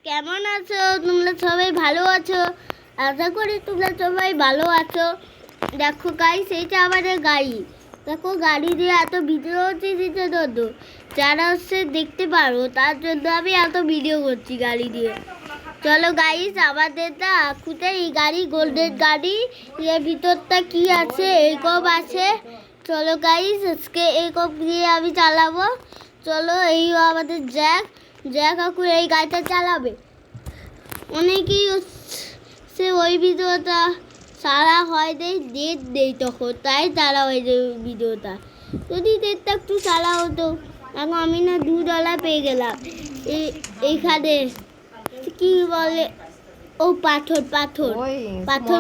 কেমন আছো? তোমরা সবাই ভালো আছো? আশা করি তোমরা সবাই ভালো আছো। দেখো গাইস, এইটা আমাদের গাড়ি। দেখো গাড়ি দিয়ে এত ভিডিও হচ্ছে দিতে দাদু, যারা হচ্ছে দেখতে পারো তার জন্য আমি এত ভিডিও করছি গাড়ি দিয়ে। চলো গাইস, আমাদের না খুঁজে এই গাড়ি গোল্ডেন গাড়ি, এর ভিতরটা কি আছে, এইকপ আছে। চলো গাইস, আজকে এইকপ দিয়ে আমি চালাবো। চলো, এই আমাদের জ্যাক কাকু এই গাড়িটা চালাবে। অনেকেই সে ওই ভিডিওটা সারা হয় ডেট দেই তখন, তাই তারা ওই যে ভিডিওটা যদি ডেটটা একটু সারা হতো। এখন আমি না $2 পেয়ে গেলাম এইখানে কি বলে, ও পাথর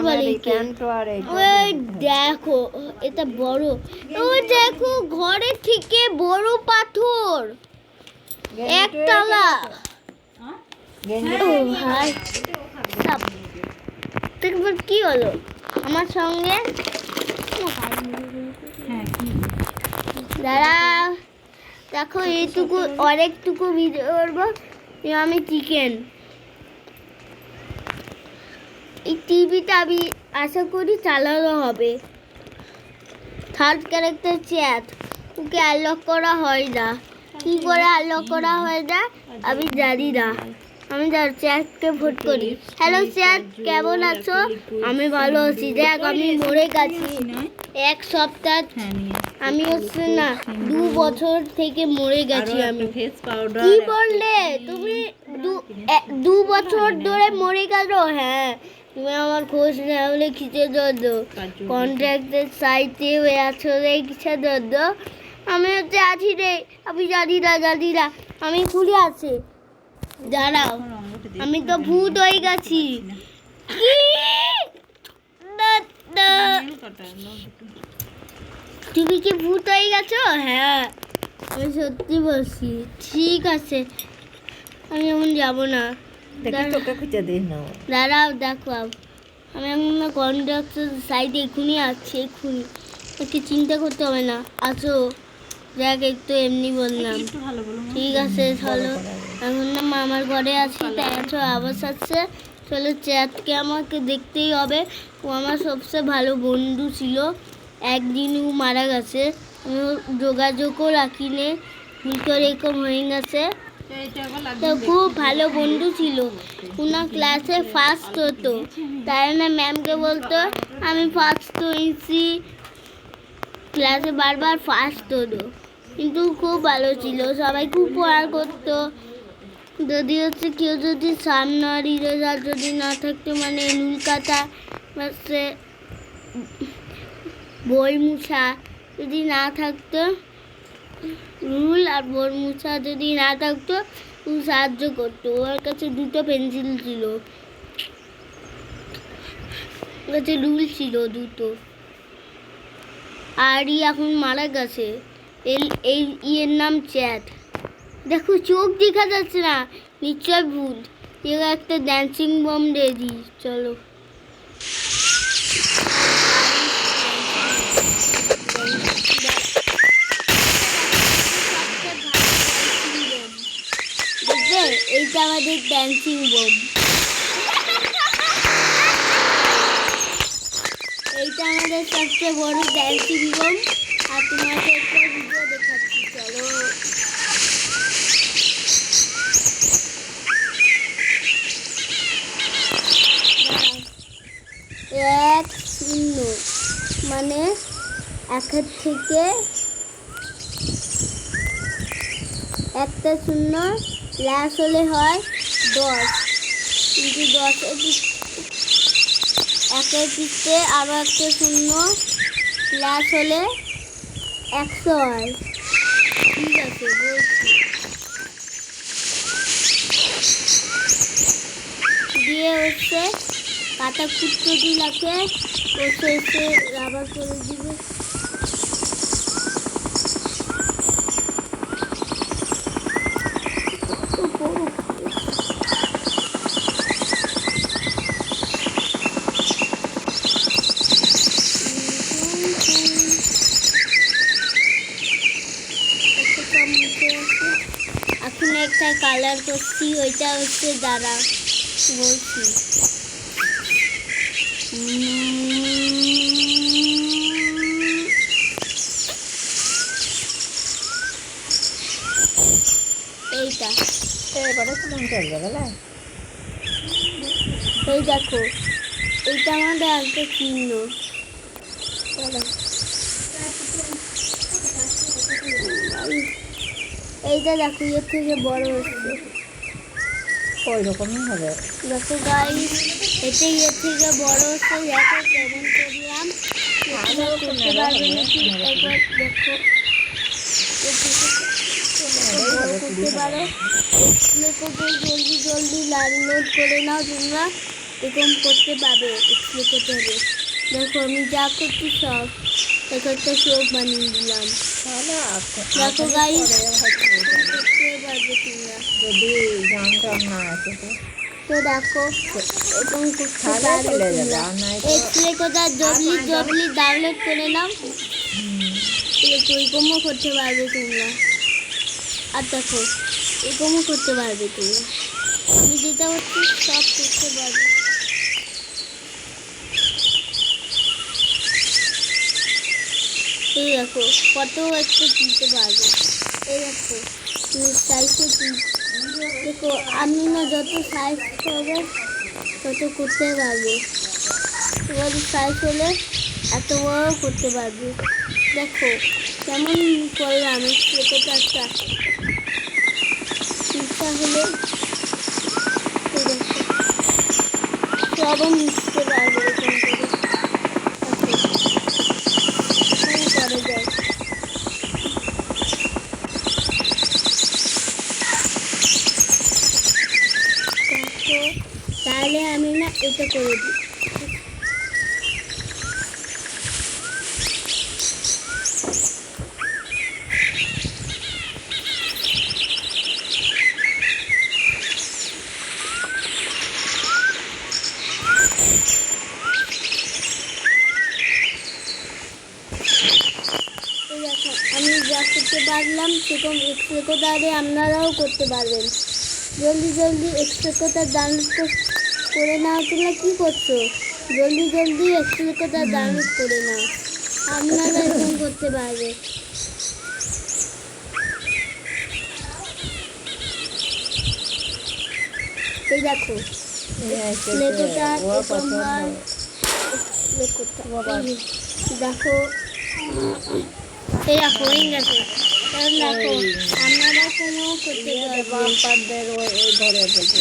বলে কি? ওই দেখো এটা বড়, ওই দেখো ঘরের থেকে বড় পাথর, একতলা। ও ভাই, তারপর কি হলো আমার সঙ্গে? দাঁড়া, দেখো এইটুকু অনেকটুকু ভিডিও করবো। আমি চিকেন, এই টিভিটা আমি আশা করি চালানো হবে। থার্ড ক্যারেক্টার চ্যাট, ওকে আনলক করা হয় না। কি করে আনলক করা হয় না আমি জানি না। আমি চ্যাটকে ভোট করি। হ্যালো চ্যাট, কেমন আছো? আমি ভালো আছি। দেখ আমি মরে গেছি এক সপ্তাহ, আমি হচ্ছে না 2 বছর থেকে মরে গেছি। আমি কি বললে তুমি? 2 বছর ধরে মরে গেল? হ্যাঁ, তুমি আমার খোঁজ না হলে খিচে দর্দ কন্ট্রাক্টের সাইটে হয়ে আছো রে, কিসে দর্দ? আমি হচ্ছে আছি রে, আমি জানি না আমি খুলে আছি। দাঁড়াও, আমি তো ভূত হয়ে গেছি। তুমি কি ভূত হয়ে গেছো? হ্যাঁ, আমি সত্যি বলছি। ঠিক আছে, আমি এমন যাবো না। দাঁড়াও, দেখো আমি এখন কন্ট্রাক্টর সাইডে এক্ষুনি আছি, এক্ষুনি। ওকে চিন্তা করতে হবে না, আসো। দেখ একটু এমনি বললাম। ঠিক আছে চলো, এখন না মামার ঘরে আছি, তাই আছো আওয়াজ আসছে। চলো, চ্যাটকে আমাকে দেখতেই হবে। ও আমার সবচেয়ে ভালো বন্ধু ছিল, একদিন ও মারা গেছে। আমি যোগাযোগও রাখি নে, ভুল করে এরকম হয়ে গেছে। তো খুব ভালো বন্ধু ছিল, ওনার ক্লাসে ফার্স্ট হতো, তাই না ম্যামকে বলতো আমি ফার্স্ট হয়েছি, ক্লাসে বারবার ফার্স্ট হতো। কিন্তু খুব ভালো ছিল, সবাই খুব পড়া করতো। যদি হচ্ছে কেউ যদি সামনে রেজাল্ট যদি না থাকতো, মানে নুল কাটা হচ্ছে বই মুছা যদি না থাকতো, রুল আর বই মুছা যদি না থাকতো, ও সাহায্য করতো। ওর কাছে 2টো পেন্সিল ছিল, ওর কাছে রুল ছিল 2টো। আর এখন মারা গেছে। এই ইয়ের নাম চ্যাট। দেখো চোখ দেখা যাচ্ছে না, নিশ্চয় ভূত। এর একটা ড্যান্সিং বম রেডি। চলো, দেখবে এইটা আমাদের ড্যান্সিং বম, এইটা আমাদের সবচেয়ে বড় ড্যান্সিং বম। আর তোমাকে একটা ভিডিও দেখাচ্ছি, চলো। এক শূন্য মানে 1 থেকে একটা শূন্য প্লাস হলে হয় 10, কিন্তু 1-এর পিছনে আরো একটা শূন্য প্লাস হলে 100 হয়। ঠিক আছে বলছি, দিয়ে হচ্ছে কাটা কুটতে দিলাকে বসে এসে রাবার করে দিবে। এখন একটা কালার বার করছি, ওইটা হচ্ছে দাঁড়া বলছি। এইটা এবারে তোমার চলবে গেলে এই দেখো, এইটা আমাদের একটা চিহ্ন। এইটা দেখো, এর থেকে বড় হচ্ছে। ওই রকমই হবে। দেখো গাইস, এটা এর থেকে বড় হচ্ছে। দেখো কেমন করলাম, তোমরা করতে পারবে নাকি একবার দেখো। এর থেকে বড় করতে পারো। এক্সপ্লেকোতে জলদি জলদি ডাউনলোড করে নাও, তোমরা এরকম করতে পারবে এক্সপ্লেকোটারে। দেখো আমি যা করছি সব একটা চোখ বানিয়ে দিলাম। দেখো গাইস, করতে পারবে তোমরা যদি গান টান না আছে তো দেখো এরকম করতে পারবে তোমরা। এক্সপ্লেকোটা জলদি জলদি ডাউনলোড করে নাও, এরকমও করতে পারবে তোমরা। আর দেখো এরকমও করতে পারবে তোমরা। আমি যেটা হচ্ছে সব করতে পারবে। এই দেখো কত একটা তুলতে পারবে। এই দেখো তুমি সাইজে দেখো, আমি না যত সাইজ হবে তত করতে পারবে। তোমার সাইজ হলে এত বড় করতে পারবে। দেখো কেমন করলাম সেটা একটা ইচ্ছা হলে সবও মিশতে পারবে এরকম করে যায়। তাহলে আমি না এটা করে দিই। আমি যা করতে পারলাম সেরকম এক্সপ্লেকোটারে আপনারাও করতে পারবেন। জলদি জলদি এক্সপ্লেকোটা ডাউনলোড করে নাও। তোমরা কী করছো? জলদি জলদি এক্সপ্লেকোটা ডাউনলোড করে নাও, আপনারা এরকম করতে পারবে। এই দেখো এক্সপ্লেকোটা এরকম হয়। দেখো এই দেখো হয়ে গেছে। কারণ দেখো আপনারা কোনো করতে পারবেন।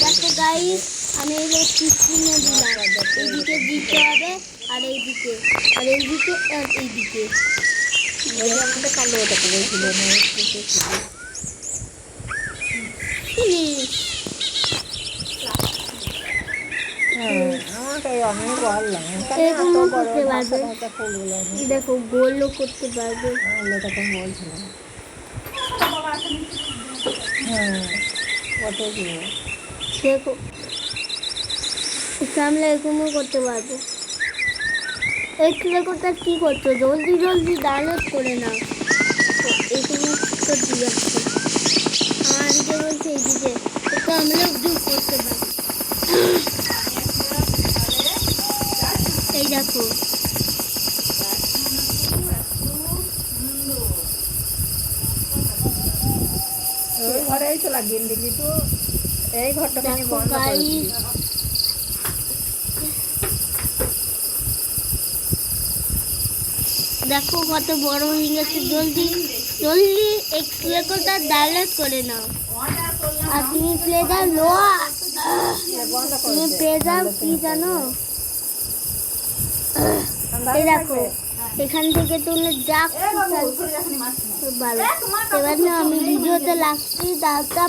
দেখো গাইস, আমি এই চিহ্ন দিলাম, এইদিকে দিতে হবে আর এইদিকে আর এইদিকে আর এইদিকে। আমাদের কালো ওটা করেছিল না আমাকে অনেক বললাম এরকমও করতে পারবে। দেখো গোলও করতে পারবে। তখন বলছিলাম হ্যাঁ কত দেখো সামনে এরকমও করতে পারবো। এক্সপ্লেকোটা কী করছো? জলদি জলদি ডাউনলোড করে নাও। তো এইখানে তো দিয়ে যাচ্ছে আমার দিকে বলছে এইদিকে, তো আমরা জুম করতে পারি। এই দেখো ওই ঘরেই তো লাগিয়ে দিলি তো, এই ঘরটা আমি বন্ধ করে দিই। দেখো কত বড় হয়ে গেছে। জলদি জলদি এক্সপ্লেকোটা ডাউনলোড করে নাও। আর তুমি প্লেজার লোয়া, তুমি প্লেজার কি জানো? এই দেখো এখান থেকে তুলে যা ভালো। এবার না আমি ভিডিওতে লাগছি দাঁড়া।